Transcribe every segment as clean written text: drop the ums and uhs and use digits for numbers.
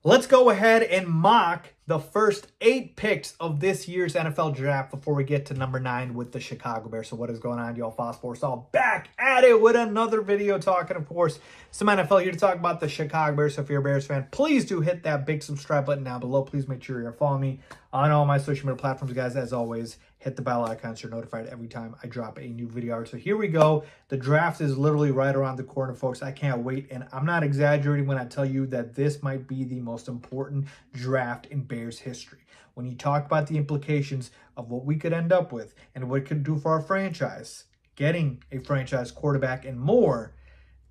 Let's go ahead and mock the first 8 picks of this year's NFL draft before we get to number 9 with the Chicago Bears. So what is going on, y'all? Fox Sports all back at it with another video talking, of course, some NFL here to talk about the Chicago Bears. So if you're a Bears fan, please do hit that big subscribe button down below. Please make sure you're following me on all my social media platforms, guys. As always, hit the bell icon so you're notified every time I drop a new video. So here we go. The draft is literally right around the corner, folks. I can't wait. And I'm not exaggerating when I tell you that this might be the most important draft in Bears history. When you talk about the implications of what we could end up with and what it could do for our franchise, getting a franchise quarterback and more,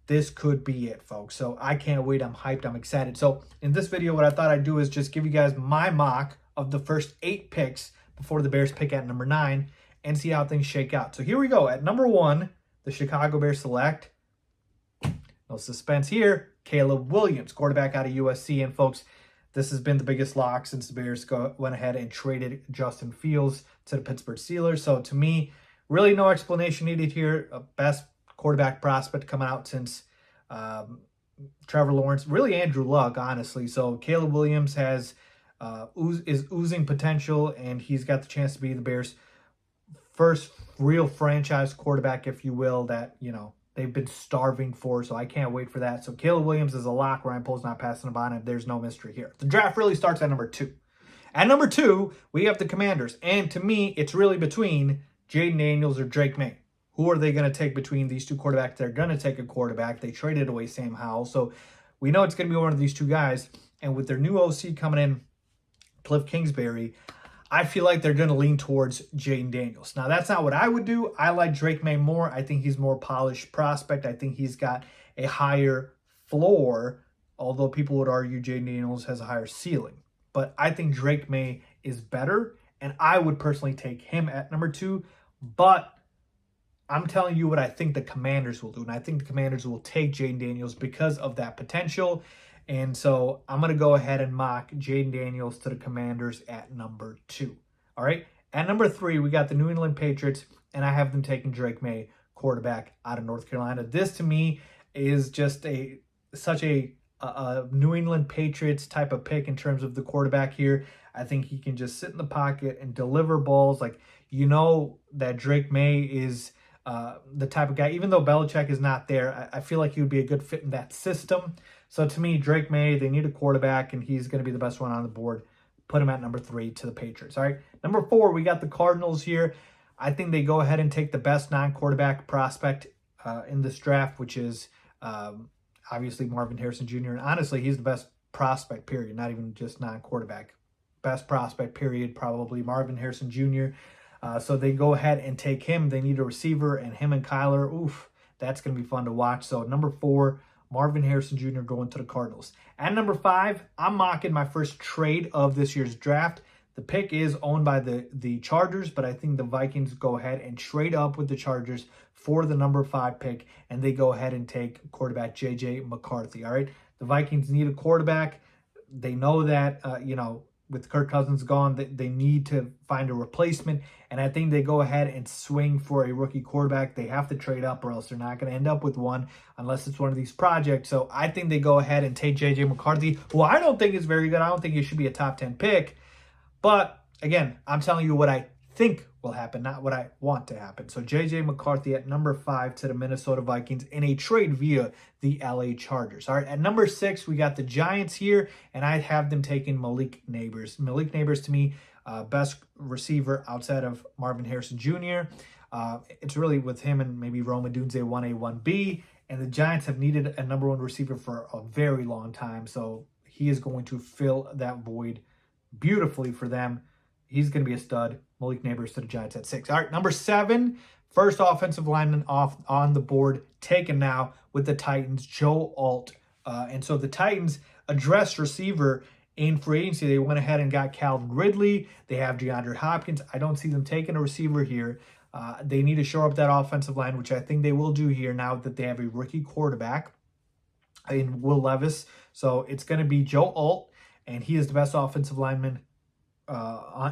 this could be it, folks. So I can't wait. I'm hyped. I'm excited. So in this video, what I thought I'd do is just give you guys my mock of the first 8 picks before the Bears pick at number 9 and see how things shake out. So here we go. At number 1, the Chicago Bears select, no suspense here, Caleb Williams, quarterback out of USC. And folks, this has been the biggest lock since the Bears went ahead and traded Justin Fields to the Pittsburgh Steelers. So to me, really no explanation needed here. Best quarterback prospect coming out since Trevor Lawrence, really Andrew Luck, honestly. So Caleb Williams is oozing potential, and he's got the chance to be the Bears' first real franchise quarterback, if you will, that, they've been starving for. So I can't wait for that. So Caleb Williams is a lock. Ryan Poles not passing him on, and there's no mystery here. The draft really starts at number 2. At number 2, we have the Commanders. And to me, it's really between Jaden Daniels or Drake May. Who are they going to take between these two quarterbacks? They're going to take a quarterback. They traded away Sam Howell. So we know it's going to be one of these two guys. And with their new OC coming in, Cliff Kingsbury, I feel like they're going to lean towards Jaden Daniels. Now, that's not what I would do. I like Drake May more. I think he's more polished prospect. I think he's got a higher floor, although people would argue Jaden Daniels has a higher ceiling. But I think Drake May is better, and I would personally take him at number 2. But I'm telling you what I think the Commanders will do, and I think the Commanders will take Jaden Daniels because of that potential. And so I'm going to go ahead and mock Jaden Daniels to the Commanders at number 2. All right. At number 3, we got the New England Patriots, and I have them taking Drake May, quarterback out of North Carolina. This to me is just such a New England Patriots type of pick in terms of the quarterback here. I think he can just sit in the pocket and deliver balls. Like, that Drake May is the type of guy, even though Belichick is not there, I feel like he would be a good fit in that system. So to me, Drake May, they need a quarterback, and he's going to be the best one on the board. Put him at number 3 to the Patriots. All right. Number 4, we got the Cardinals here. I think they go ahead and take the best non-quarterback prospect in this draft, which is obviously Marvin Harrison Jr. And honestly, he's the best prospect, period, not even just non-quarterback. Best prospect, period, probably Marvin Harrison Jr. So they go ahead and take him. They need a receiver, and him and Kyler, that's going to be fun to watch. So number 4, Marvin Harrison Jr. going to the Cardinals. At number 5, I'm mocking my first trade of this year's draft. The pick is owned by the Chargers, but I think the Vikings go ahead and trade up with the Chargers for the number 5 pick, and they go ahead and take quarterback J.J. McCarthy. All right, the Vikings need a quarterback. They know that, with Kirk Cousins gone, they need to find a replacement. And I think they go ahead and swing for a rookie quarterback. They have to trade up, or else they're not going to end up with one unless it's one of these projects. So I think they go ahead and take J.J. McCarthy, who I don't think is very good. I don't think he should be a top 10 pick. But again, I'm telling you what I think will happen, not what I want to happen. So J.J. McCarthy at number 5 to the Minnesota Vikings in a trade via the LA Chargers. All right, at number 6, we got the Giants here, and I have them taking Malik Nabers. Malik Nabers, to me, best receiver outside of Marvin Harrison Jr. It's really with him and maybe Rome Odunze 1A, 1B. And the Giants have needed a number 1 receiver for a very long time. So he is going to fill that void beautifully for them. He's going to be a stud. Malik Nabers to the Giants at 6. All right, number 7, first offensive lineman off on the board, taken now with the Titans, Joe Alt. And so the Titans addressed receiver in free agency. They went ahead and got Calvin Ridley. They have DeAndre Hopkins. I don't see them taking a receiver here. They need to shore up that offensive line, which I think they will do here now that they have a rookie quarterback in Will Levis. So it's going to be Joe Alt, and he is the best offensive lineman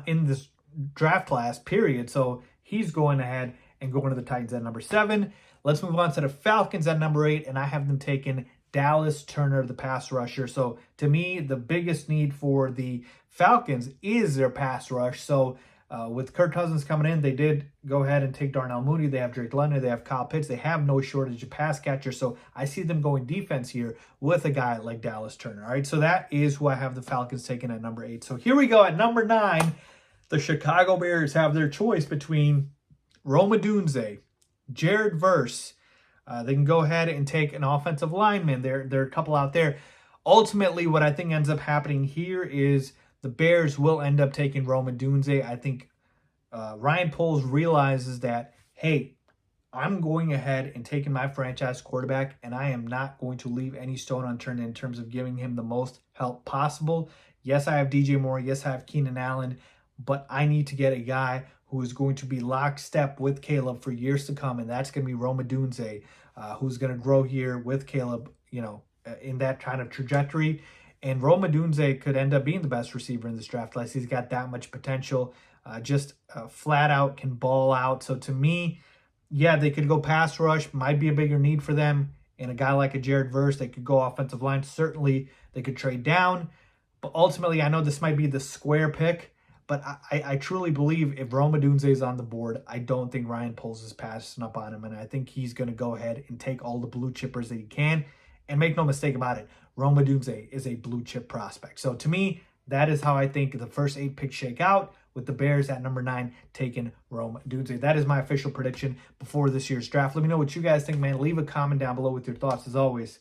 in this draft class, period. So he's going ahead and going to the Titans at number 7. Let's move on to the Falcons at number 8, and I have them taking Dallas Turner, the pass rusher. So to me, the biggest need for the Falcons is their pass rush. So with Kirk Cousins coming in, they did go ahead and take Darnell Mooney. They have Drake London. They have Kyle Pitts. They have no shortage of pass catchers. So I see them going defense here with a guy like Dallas Turner. All right, so that is who I have the Falcons taking at number 8. So here we go at number 9. The Chicago Bears have their choice between Rome Odunze, Jared Verse. They can go ahead and take an offensive lineman. There are a couple out there. Ultimately, what I think ends up happening here is the Bears will end up taking Rome Odunze. I think Ryan Poles realizes that, hey, I'm going ahead and taking my franchise quarterback, and I am not going to leave any stone unturned in terms of giving him the most help possible. Yes, I have DJ Moore. Yes, I have Keenan Allen. But I need to get a guy who is going to be lockstep with Caleb for years to come, and that's going to be Rome Odunze, who's going to grow here with Caleb, in that kind of trajectory. And Rome Odunze could end up being the best receiver in this draft class. He's got that much potential, just flat out can ball out. So to me, yeah, they could go pass rush, might be a bigger need for them. And a guy like a Jared Verse, they could go offensive line. Certainly, they could trade down. But ultimately, I know this might be the square pick, but I truly believe if Rome Odunze is on the board, I don't think Ryan Poles is passing up on him. And I think he's going to go ahead and take all the blue chippers that he can. And make no mistake about it, Rome Odunze is a blue chip prospect. So to me, that is how I think the first 8 picks shake out, with the Bears at number 9 taking Rome Odunze. That is my official prediction before this year's draft. Let me know what you guys think, man. Leave a comment down below with your thoughts. As always,